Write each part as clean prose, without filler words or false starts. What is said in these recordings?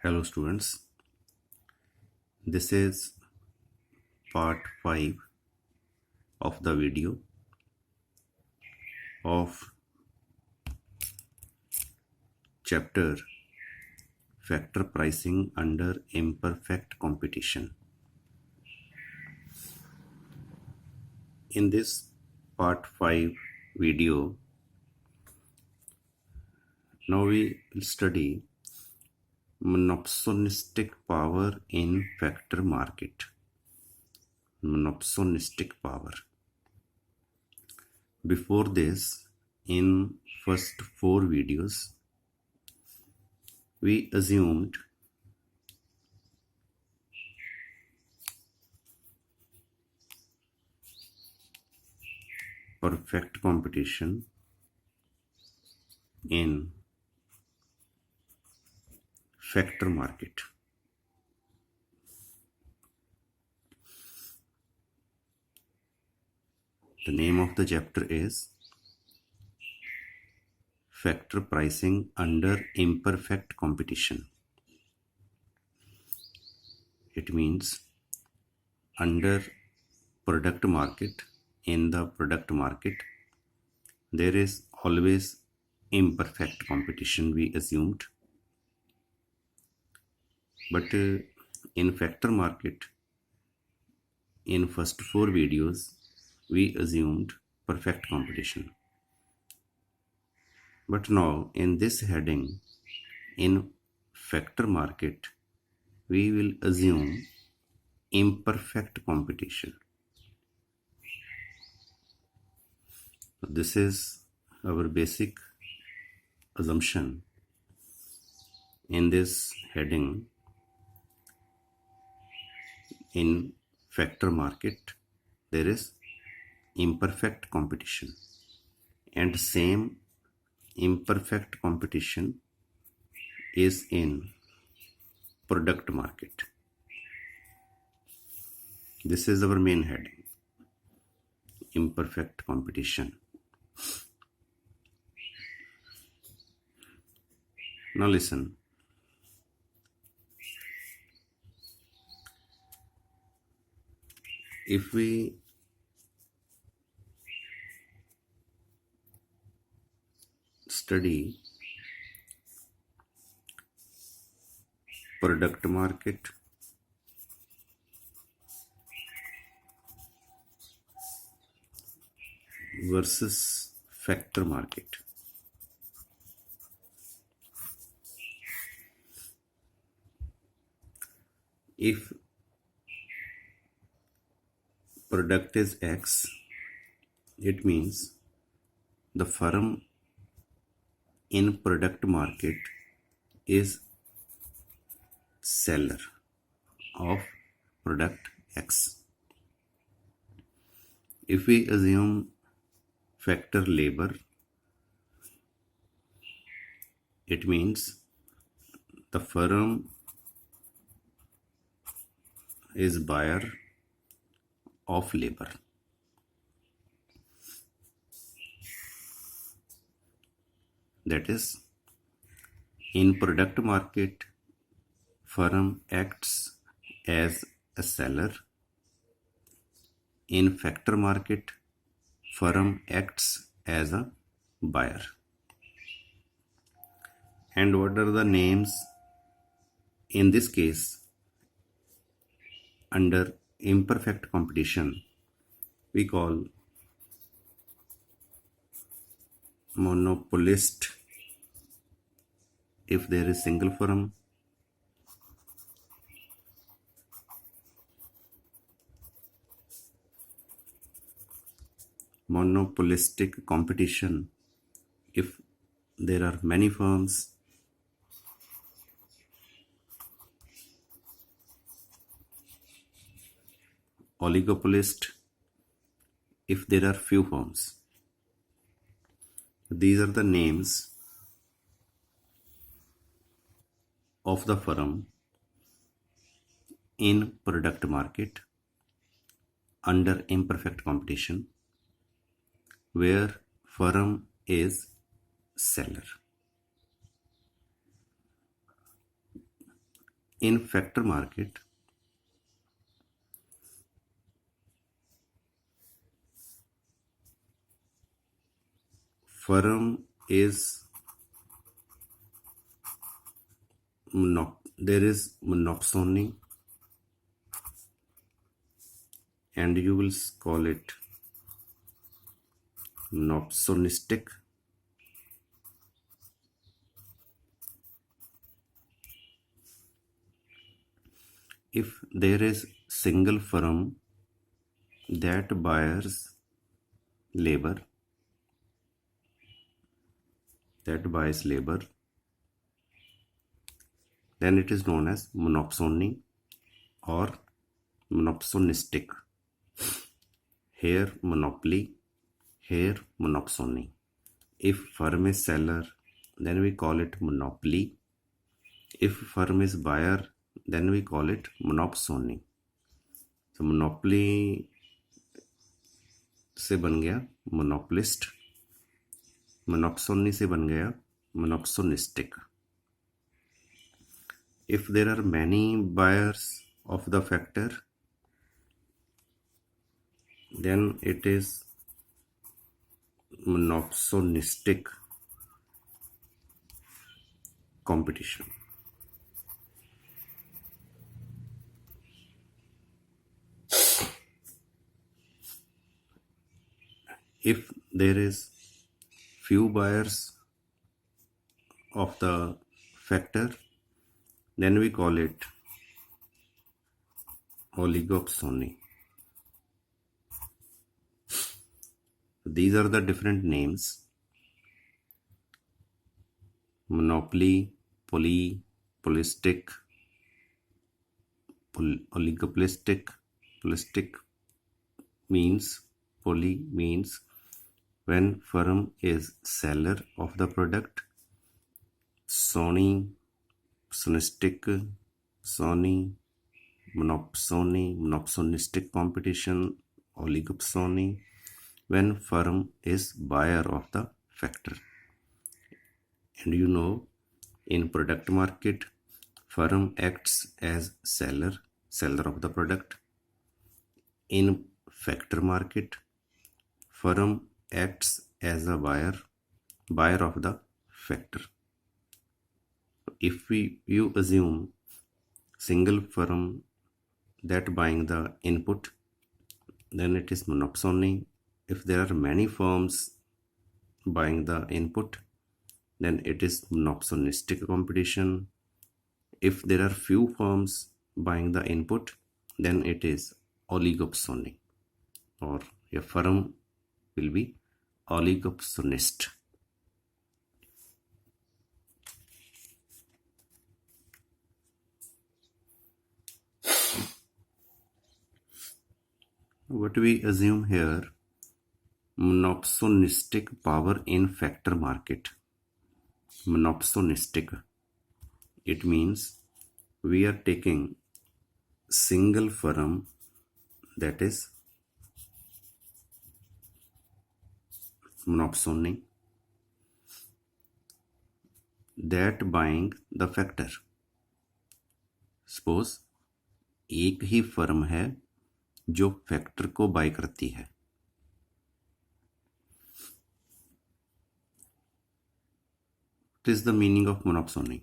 Hello students, this is part 5 of the video of chapter Factor Pricing under Imperfect Competition. In this part 5 video, now we will study monopsonistic power in factor market. Monopsonistic power. Before this, in first 4 videos, we assumed perfect competition in factor market. The name of the chapter is Factor Pricing under Imperfect Competition. It means under product market, in the product market, there is always imperfect competition, we assumed. But in factor market, in first 4 videos, we assumed perfect competition. But now in this heading, in factor market, we will assume imperfect competition. This is our basic assumption. In this heading, in factor market, there is imperfect competition, and same imperfect competition is in product market. This is our main heading, imperfect competition. Now listen. If we study product market versus factor market, if product is X, it means the firm in product market is seller of product X. If we assume factor labor, it means the firm is buyer of labor. That is, in product market, firm acts as a seller. In factor market, firm acts as a buyer. And what are the names in this case? Under imperfect competition, we call monopolist if there is single firm, monopolistic competition if there are many firms, oligopolist if there are few firms. These are the names of the firm in product market under imperfect competition, where firm is seller. in factor market, firm is there is monopsony, and you will call it monopsonistic. If there is single firm that buys labor, then it is known as monopsony or monopsonistic. Here monopoly, here monopsony. If firm is seller, then we call it monopoly. If firm is buyer, then we call it monopsony. So monopoly से बन गया monopolist, monopsony से बन गया monopsonistic. If there are many buyers of the factor, then it is monopsonistic competition. If there is few buyers of the factor, then we call it oligopsony. These are the different names: monopoly, polypolistic, oligopolistic. Polistic means, poly means when firm is seller of the product. Sony, sonistic, Sony, monopsony, monopsonistic competition, oligopsony, when firm is buyer of the factor. And you know, in product market, firm acts as seller of the product. In factor market, firm acts as a buyer of the factor. If you assume single firm that buying the input, then it is monopsony. If there are many firms buying the input, then it is monopsonistic competition. If there are few firms buying the input, then it is oligopsony, or a firm will be oligopsonist. What we assume here, monopsonistic power in factor market. Monopsonistic, it means we are taking single firm, that is monopsony, that buying the factor. Suppose एक ही firm है जो factor को bye करती है. What is the meaning of monopsony?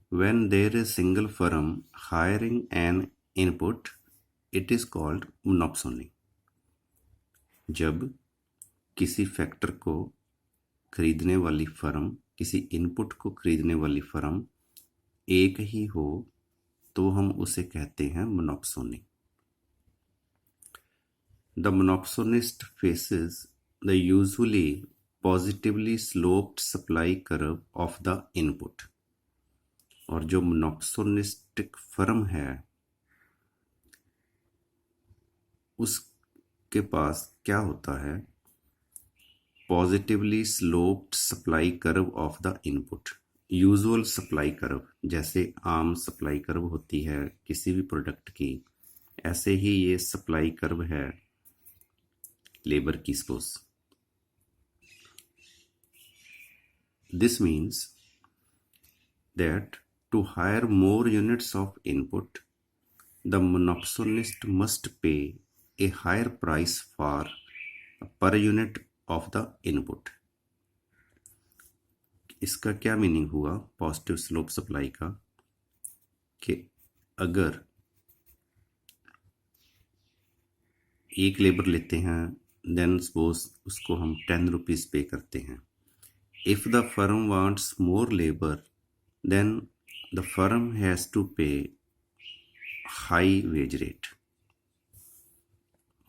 When there is single firm hiring an input, it is called monopsony. जब किसी factor को खरीदने वाली फर्म, किसी इनपुट को खरीदने वाली फर्म एक ही हो, तो हम उसे कहते हैं monopsony. The monopsonist faces the usually positively sloped supply curve of the input. और जो monopsonistic firm है, उसके पास क्या होता है? Positively sloped supply curve of the input. Usual supply curve, जैसे आम सप्लाई कर्व होती है किसी भी प्रोडक्ट की, ऐसे ही ये सप्लाई कर्व है लेबर की. Suppose this means that to hire more units of input, the monopsonist must pay a higher price for per unit of the input. इसका क्या मीनिंग हुआ पॉजिटिव स्लोप सप्लाई का कि अगर एक लेबर लेते हैं देन सपोज उसको हम 10 रुपीज़ पे करते हैं. If the firm wants more labour then the firm has to pay high wage rate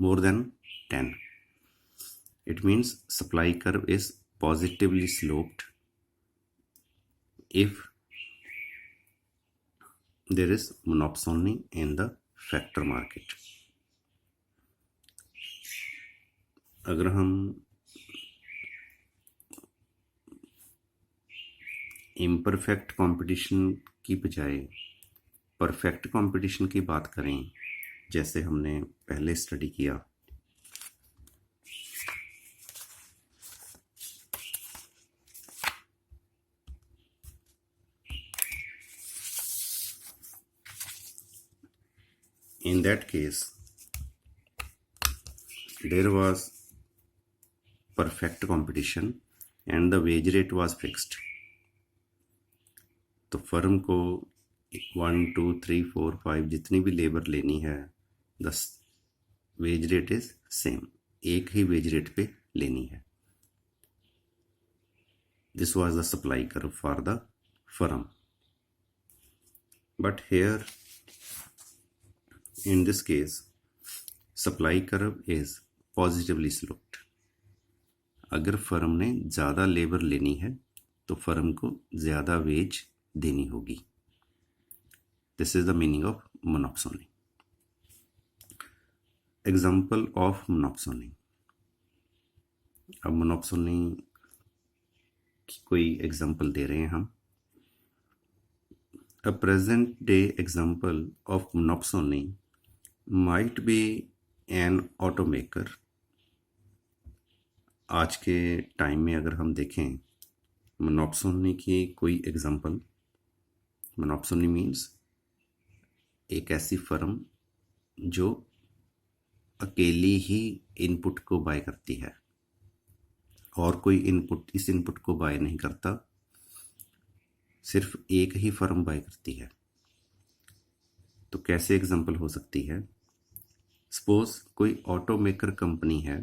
more than 10. It means supply curve is positively sloped if there is monopsony in the factor market. अगर हम imperfect competition की बजाय perfect competition की बात करें जैसे हमने पहले स्टडी किया, in that case there was perfect competition and the wage rate was fixed. तो फर्म को 1 2 3 4 5 जितनी भी लेबर लेनी है the wage rate is same, एक ही वेज रेट पे लेनी है. This was the supply curve for the firm. But here in this case supply curve is positively sloped. अगर फर्म ने ज़्यादा लेबर लेनी है तो फर्म को ज़्यादा वेज देनी होगी. This is the meaning of monopsony. Example of monopsony. अब monopsony की कोई एग्जाम्पल दे रहे हैं हम. A present day example of monopsony might be an automaker. आज के टाइम में अगर हम देखें monopsony की कोई एग्जाम्पल, monopsony मीन्स एक ऐसी फर्म जो अकेली ही इनपुट को बाय करती है और कोई इस इनपुट को बाय नहीं करता, सिर्फ एक ही फर्म बाय करती है. तो कैसे एग्जांपल हो सकती है? सपोज कोई ऑटो मेकर कंपनी है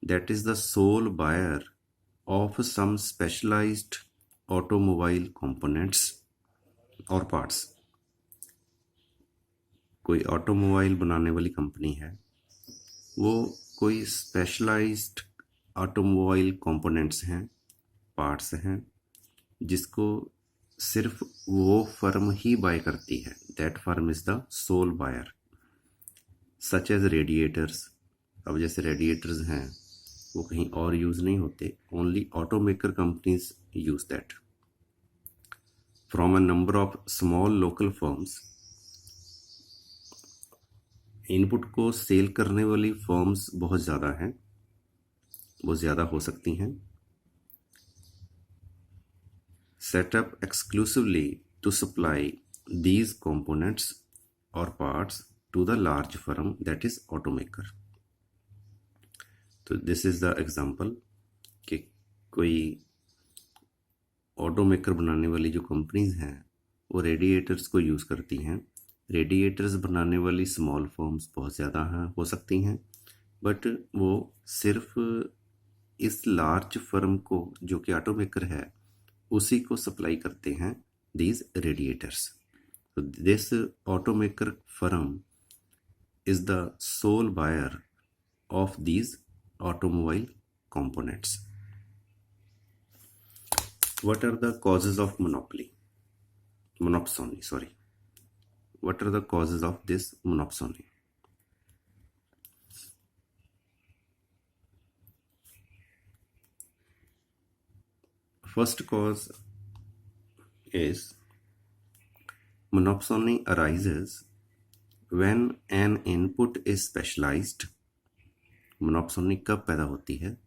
that is the sole buyer of some specialised automobile components और पार्ट्स. कोई ऑटोमोबाइल बनाने वाली कंपनी है, वो कोई स्पेशलाइज्ड ऑटोमोबाइल कंपोनेंट्स हैं, पार्ट्स हैं, जिसको सिर्फ वो फर्म ही बाय करती है. That firm is the sole buyer. Such as radiators. अब जैसे रेडिएटर्स हैं वो कहीं और यूज़ नहीं होते, only automaker companies use that. From a number of small local firms. Input को सेल करने वाली फर्म्स बहुत ज़्यादा हैं, वो ज़्यादा हो सकती हैं. Setup exclusively to supply these components और parts to the large firm that is automaker. तो दिस इज द एग्जांपल कि कोई ऑटोमेकर बनाने वाली जो कंपनीज हैं वो रेडिएटर्स को यूज़ करती हैं. रेडिएटर्स बनाने वाली स्मॉल फर्म्स बहुत ज़्यादा हो सकती हैं, बट वो सिर्फ इस लार्ज फर्म को जो कि ऑटोमेकर है उसी को सप्लाई करते हैं दीज रेडिएटर्स. तो this automaker firm is the sole buyer of these automobile components. What are the causes of monopsony? What are the causes of this monopsony? First cause is monopsony arises when an input is specialized. monopsony कब पैदा होती है?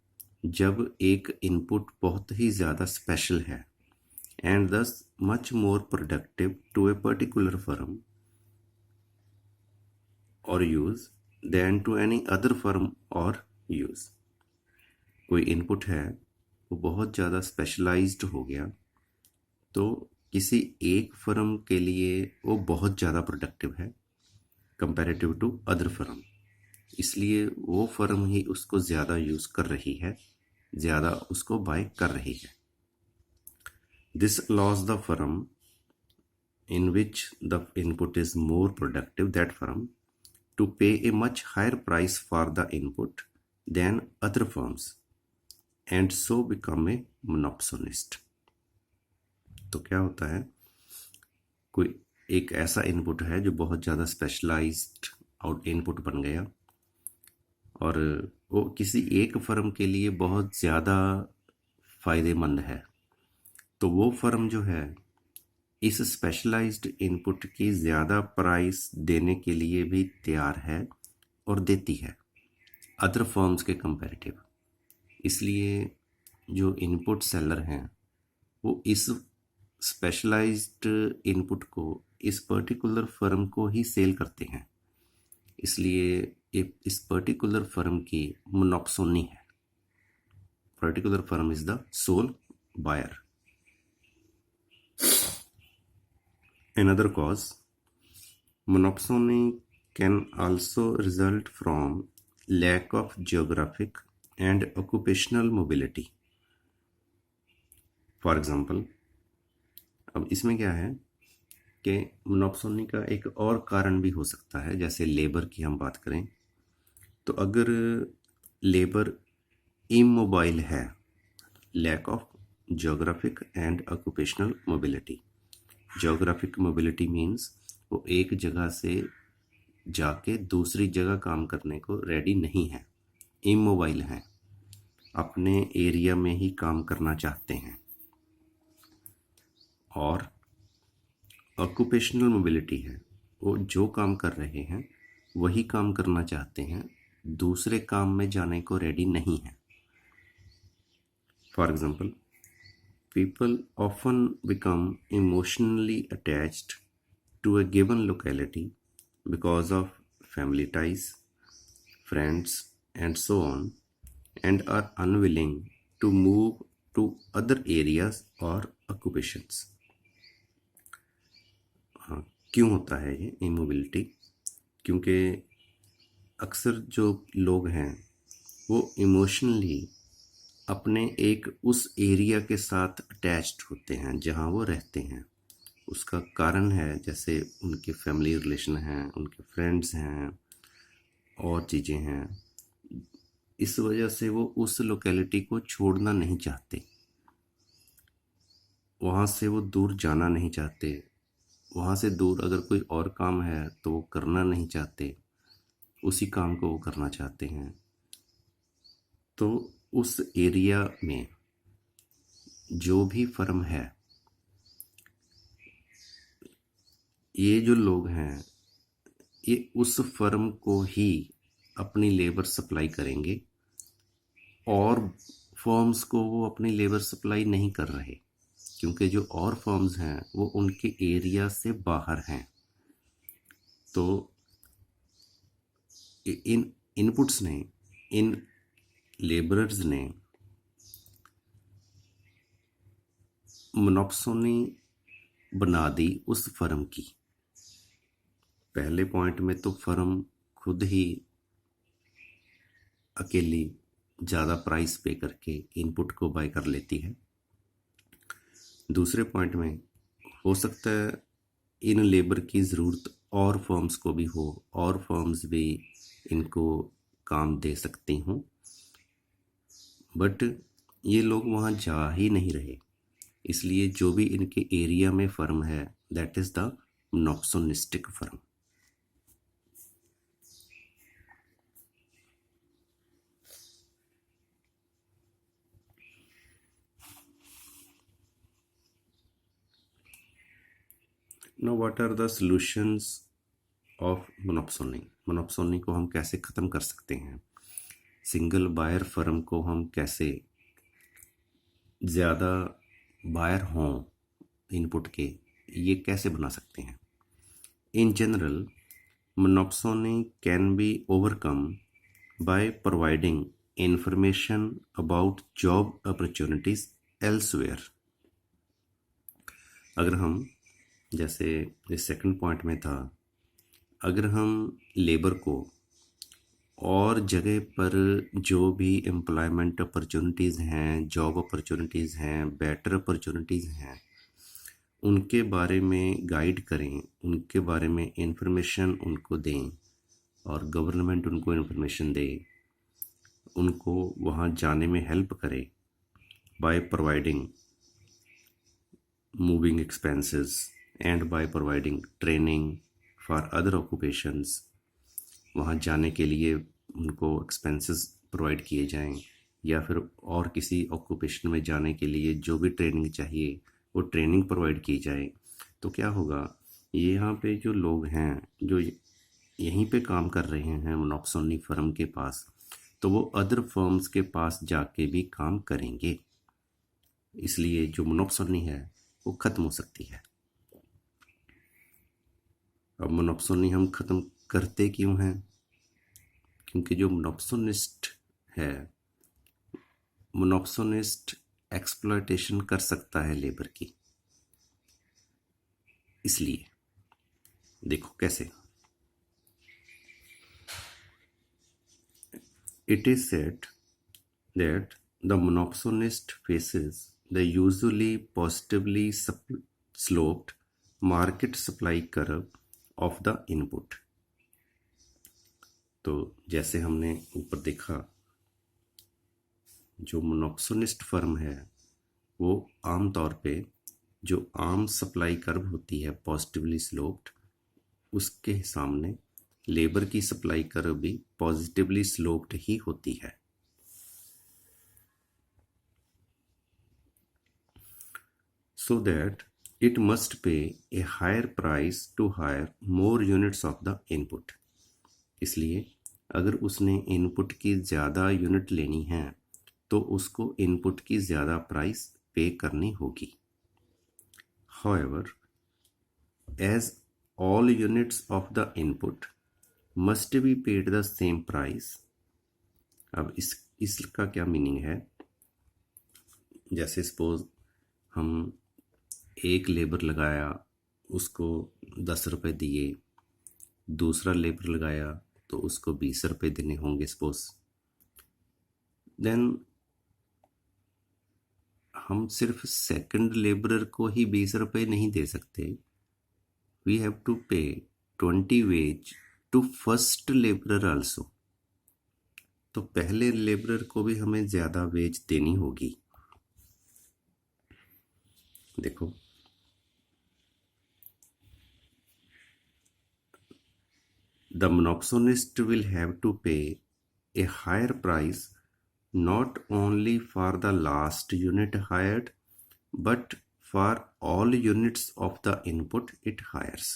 जब एक input बहुत ही ज़्यादा special है. and thus much more productive to a particular firm or use than to any other firm or use. कोई इनपुट है वो बहुत ज़्यादा स्पेशलाइज्ड हो गया तो किसी एक फर्म के लिए वो बहुत ज़्यादा प्रोडक्टिव है कंपैरेटिव टू अदर फर्म, इसलिए वो फर्म ही उसको ज़्यादा यूज़ कर रही है, ज़्यादा उसको बाय कर रही है. This allows the firm in which the input is more productive, that firm, to pay a much higher price for the input than other firms and so become a monopolist. तो क्या होता है, कोई एक ऐसा इनपुट है जो बहुत ज़्यादा स्पेशलाइज्ड आउट इनपुट बन गया और वो किसी एक फर्म के लिए बहुत ज़्यादा फ़ायदेमंद है, तो वो फर्म जो है इस स्पेशलाइज्ड इनपुट की ज़्यादा प्राइस देने के लिए भी तैयार है और देती है अदर फर्म्स के कंपैरेटिव. इसलिए जो इनपुट सेलर हैं वो इस स्पेशलाइज्ड इनपुट को इस पर्टिकुलर फर्म को ही सेल करते हैं, इसलिए इस पर्टिकुलर फर्म की मोनोपोली है. Particular firm is the sole buyer. Another cause, monopoly can also result from lack of geographic and occupational mobility. For example, अब इसमें क्या है कि मोनोपोली का एक और कारण भी हो सकता है, जैसे लेबर की हम बात करें तो अगर लेबर इमोबाइल है, lack of geographic and occupational mobility. Geographic mobility means वो एक जगह से जाके दूसरी जगह काम करने को रेडी नहीं है, इमोबाइल हैं, अपने एरिया में ही काम करना चाहते हैं. और ऑक्यूपेशनल मोबिलिटी है, वो जो काम कर रहे हैं वही काम करना चाहते हैं, दूसरे काम में जाने को रेडी नहीं है. For example, people often become emotionally attached to a given locality because of family ties, friends, and so on, and are unwilling to move to other areas or occupations. क्यों होता है ये इमोबिलिटी? क्योंकि अक्सर जो लोग हैं वो इमोशनली अपने एक उस एरिया के साथ अटैच्ड होते हैं जहाँ वो रहते हैं. उसका कारण है जैसे उनके फैमिली रिलेशन हैं, उनके फ्रेंड्स हैं और चीज़ें हैं, इस वजह से वो उस लोकेलिटी को छोड़ना नहीं चाहते, वहाँ से वो दूर जाना नहीं चाहते, वहाँ से दूर अगर कोई और काम है तो वो करना नहीं चाहते, उसी काम को वो करना चाहते हैं. तो उस एरिया में जो भी फर्म है, ये जो लोग हैं ये उस फर्म को ही अपनी लेबर सप्लाई करेंगे और फर्म्स को वो अपनी लेबर सप्लाई नहीं कर रहे, क्योंकि जो और फर्म्स हैं वो उनके एरिया से बाहर हैं. तो इन इनपुट्स ने, इन लेबरर्स ने मोनोपोली बना दी उस फर्म की. पहले पॉइंट में तो फर्म खुद ही अकेली ज़्यादा प्राइस पे करके इनपुट को बाय कर लेती है. दूसरे पॉइंट में हो सकता है इन लेबर की ज़रूरत और फर्म्स को भी हो और फर्म्स भी इनको काम दे सकती हों, बट ये लोग वहाँ जा ही नहीं रहे, इसलिए जो भी इनके एरिया में फर्म है that is the monopolistic firm. Now what are the solutions of monopoly? Monopoly को हम कैसे ख़त्म कर सकते हैं, सिंगल बायर फर्म को हम कैसे ज़्यादा बायर हों इनपुट के, ये कैसे बना सकते हैं? In general, monopsony can be overcome by providing information about job opportunities elsewhere. अगर हम, जैसे इस सेकंड पॉइंट में था, अगर हम लेबर को और जगह पर जो भी एम्प्लॉयमेंट अपॉर्चुनिटीज़ हैं, जॉब अपॉर्चुनिटीज़ हैं, बेटर अपॉर्चुनिटीज़ हैं, उनके बारे में गाइड करें, उनके बारे में इंफॉर्मेशन उनको दें और गवर्नमेंट उनको इंफॉर्मेशन दे, उनको वहाँ जाने में हेल्प करे by providing moving expenses and by providing training for other occupations. वहाँ जाने के लिए उनको एक्सपेंसेस प्रोवाइड किए जाएं, या फिर और किसी ऑक्यूपेशन में जाने के लिए जो भी ट्रेनिंग चाहिए वो ट्रेनिंग प्रोवाइड की जाए। तो क्या होगा, ये यहाँ पे जो लोग हैं जो यहीं पे काम कर रहे हैं मोनोप्सोनी फर्म के पास, तो वो अदर फर्म्स के पास जाके भी काम करेंगे। इसलिए जो मोनोप्सोनी है वो ख़त्म हो सकती है। अब मोनोप्सोनी हम ख़त्म करते क्यों हैं? क्योंकि जो मोनोप्सोनिस्ट है, मोनोप्सोनिस्ट एक्सप्लॉयटेशन कर सकता है लेबर की। इसलिए देखो कैसे। It is said that the monopsonist faces the usually positively sloped market supply curve of the input. तो जैसे हमने ऊपर देखा, जो मोनोप्सोनिस्ट फर्म है वो आम तौर पे जो आम सप्लाई कर्व होती है पॉजिटिवली स्लोप्ड, उसके सामने लेबर की सप्लाई कर्व भी पॉजिटिवली स्लोप्ड ही होती है। So that it must pay a higher price to hire more units of the input. इसलिए अगर उसने इनपुट की ज़्यादा यूनिट लेनी है तो उसको इनपुट की ज़्यादा प्राइस पे करनी होगी। However, as all units of the input must be paid the same price, अब इसका क्या मीनिंग है? जैसे सपोज हम एक लेबर लगाया, उसको 10 रुपये दिए, दूसरा लेबर लगाया तो उसको 20 रुपये देने होंगे सपोज। देन हम सिर्फ सेकंड लेबरर को ही 20 रुपये नहीं दे सकते, we have to pay 20 wage to first labourer also. तो पहले लेबरर को भी हमें ज़्यादा वेज देनी होगी। देखो, the monopsonist will have to pay a higher price not only for the last unit hired but for all units of the input it hires।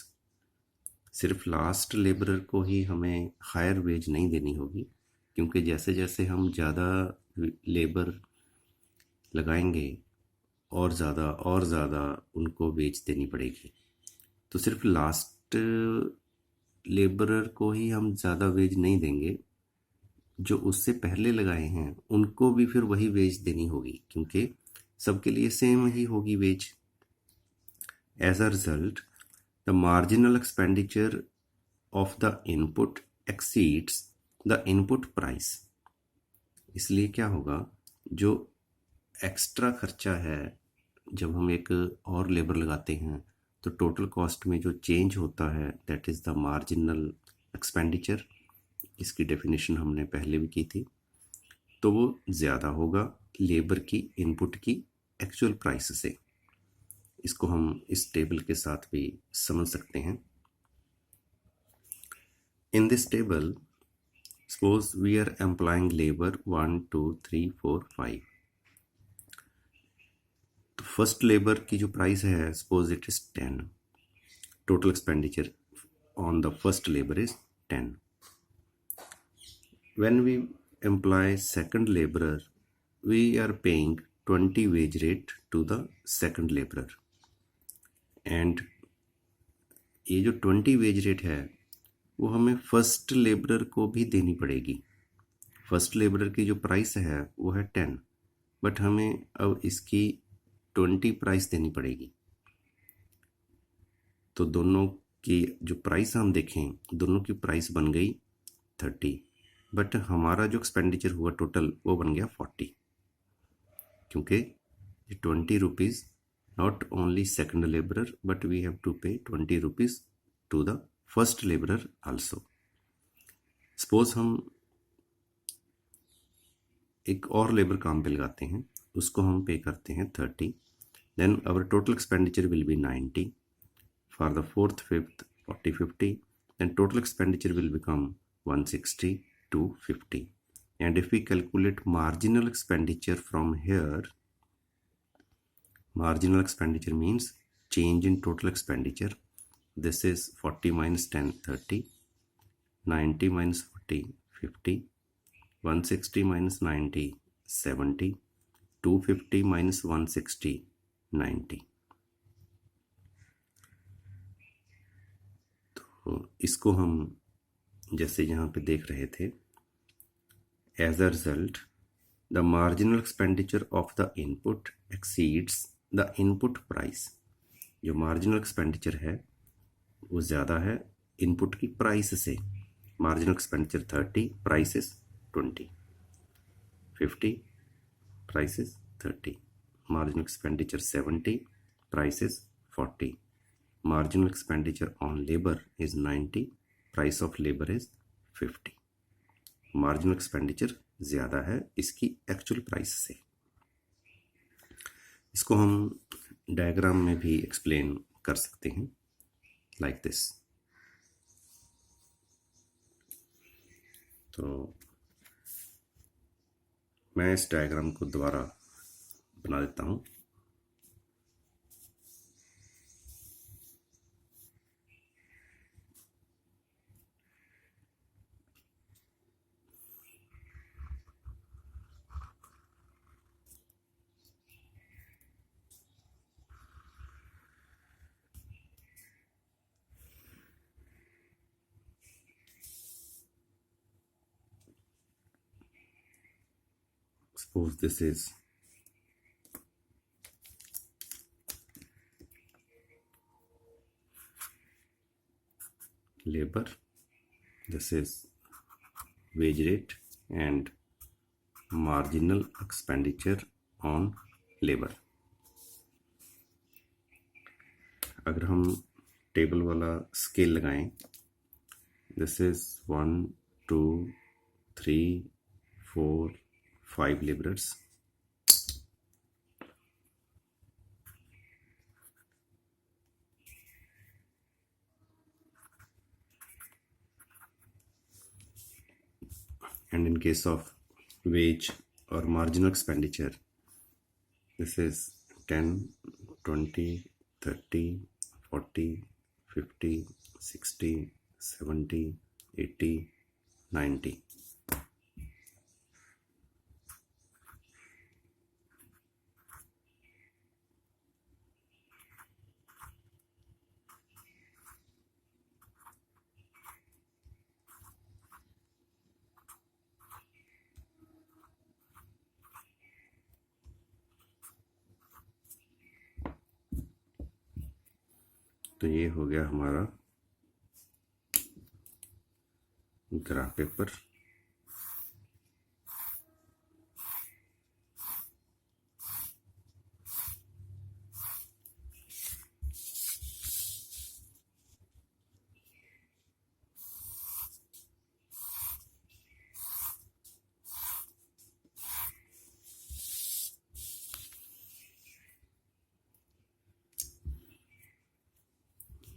सिर्फ लास्ट लेबरर को ही हमें हायर वेज नहीं देनी होगी, क्योंकि जैसे जैसे हम ज़्यादा लेबर लगाएंगे और ज़्यादा उनको वेज देनी पड़ेगी। तो सिर्फ लास्ट लेबरर को ही हम ज़्यादा वेज नहीं देंगे, जो उससे पहले लगाए हैं उनको भी फिर वही वेज देनी होगी, क्योंकि सबके लिए सेम ही होगी wage. As a result the marginal expenditure of the input exceeds the input price. इसलिए क्या होगा, जो एक्स्ट्रा खर्चा है जब हम एक और लेबर लगाते हैं तो टोटल कॉस्ट में जो चेंज होता है that is the marginal expenditure. इसकी डेफिनेशन हमने पहले भी की थी। तो वो ज़्यादा होगा लेबर की इनपुट की एक्चुअल प्राइस से। इसको हम इस टेबल के साथ भी समझ सकते हैं। In this table suppose we are employing labour 1 2 3 4 5। तो फर्स्ट लेबर की जो प्राइस है suppose it is 10। Total expenditure on the first labour is 10। When we employ second laborer, we are paying 20 wage rate to the second laborer. And ये जो 20 wage rate है वो हमें first labourer को भी देनी पड़ेगी। फर्स्ट लेबरर की जो प्राइस है वो है 10, बट हमें अब इसकी 20 प्राइस देनी पड़ेगी। तो दोनों की जो प्राइस हम देखें, दोनों की प्राइस बन गई 30, बट हमारा जो एक्सपेंडिचर हुआ टोटल वो बन गया 40, क्योंकि 20 rupees not only second labourer but we have to pay 20 rupees to the first labourer also. Suppose हम एक और लेबर काम पे लगाते हैं, उसको हम पे करते हैं 30, then our total expenditure will be 90, for the fourth, fifth, 40, 50, then total expenditure will become 160 to 50. And if we calculate marginal expenditure from here, marginal expenditure means change in total expenditure. This is 40 minus 10, 30, 90 minus 40, 50, 160 minus 90, 70, 250 minus 160, 90. तो इसको हम जैसे यहाँ पे देख रहे थे, as a result the marginal expenditure of the input exceeds the input price. जो मार्जिनल एक्सपेंडिचर है वो ज़्यादा है इनपुट की प्राइस से। Marginal expenditure 30, price is 20, 50, price is 30, marginal expenditure 70, price is 40, marginal expenditure on labor is 90, price of labor is 50. marginal expenditure ज़्यादा है इसकी एक्चुअल प्राइस से। इसको हम डायग्राम में भी एक्सप्लेन कर सकते हैं लाइक दिस। तो मैं इस डायग्राम को दोबारा बना देता हूँ। Suppose this is labor, this is wage rate and marginal expenditure on labor। अगर हम टेबल वाला स्केल लगाएं, this is 1 2 3 4 5 laborers, and in case of wage or marginal expenditure, this is 10 20 30 40 50 60 70 80 90। तो ये हो गया हमारा graph paper.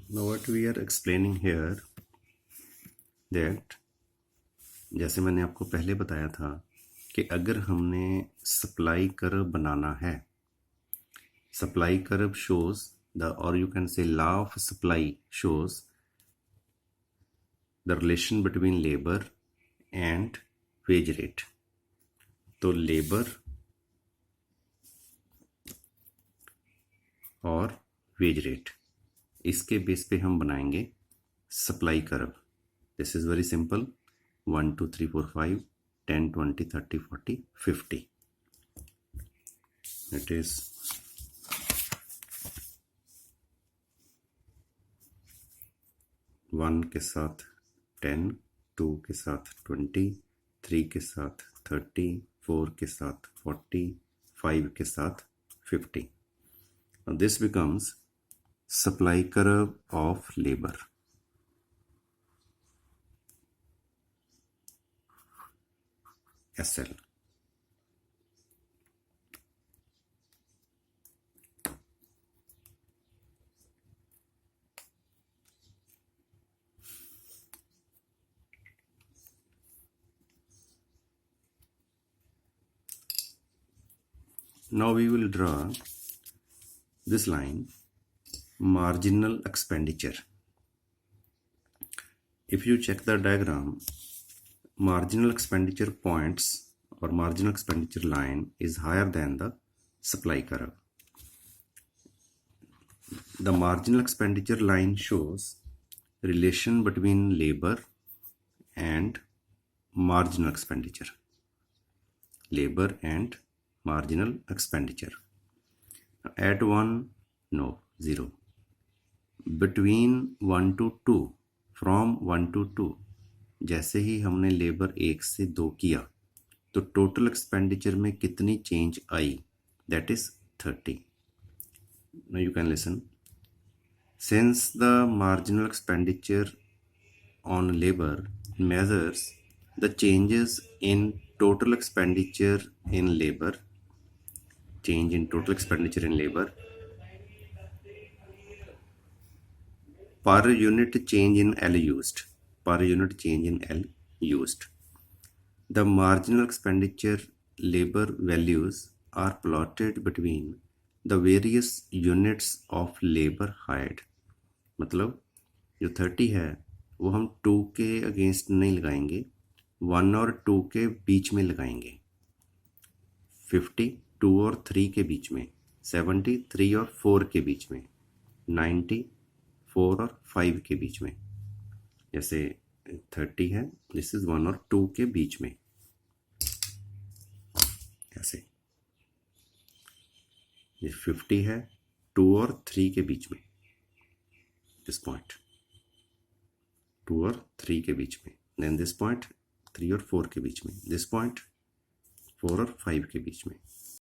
Now what we are explaining here that, जैसे मैंने आपको पहले बताया था कि अगर हमने सप्लाई कर्व बनाना है, सप्लाई कर्व शोज द, और you can say law of supply shows the relation between labour and wage rate. तो लेबर और वेज रेट, इसके बेस पे हम बनाएंगे supply curve. This is very simple, 1 2 3 4 5 10 20 30 40 50। It is 1 के साथ 10, 2 के साथ 20, 3 के साथ 30, 4 के साथ 40, 5 के साथ 50. Now this becomes supply curve of labor. SL. Now we will draw this line, marginal expenditure. If you check the diagram, marginal expenditure points or marginal expenditure line is higher than the supply curve. The marginal expenditure line shows relation between labor and marginal expenditure. Labor and marginal expenditure. At 1, no, 0. Between 1 to 2, from 1 to 2, जैसे ही हमने labour 1 से 2 किया तो total expenditure में कितनी change I, that is 30. Now you can listen. Since the marginal expenditure on labor measures the changes in total expenditure in labor, change in total expenditure in labor per unit change in L used, per unit change in L used. The marginal expenditure labor values are plotted between the various units of labor hired. मतलब जो 30 है वो हम 2 के against नहीं लगाएंगे, 1 और 2 के बीच में लगाएंगे, 50 2 और 3 के बीच में, 70 3 और 4 के बीच में, 90 4 और 5 के बीच में. जैसे 30 है, दिस इज 1 और 2 के बीच में, ऐसे. ये 50 है 2 और 3 के बीच में, दिस पॉइंट 2 और 3 के बीच में, देन दिस पॉइंट 3 और 4 के बीच में, दिस पॉइंट 4 और 5 के बीच में.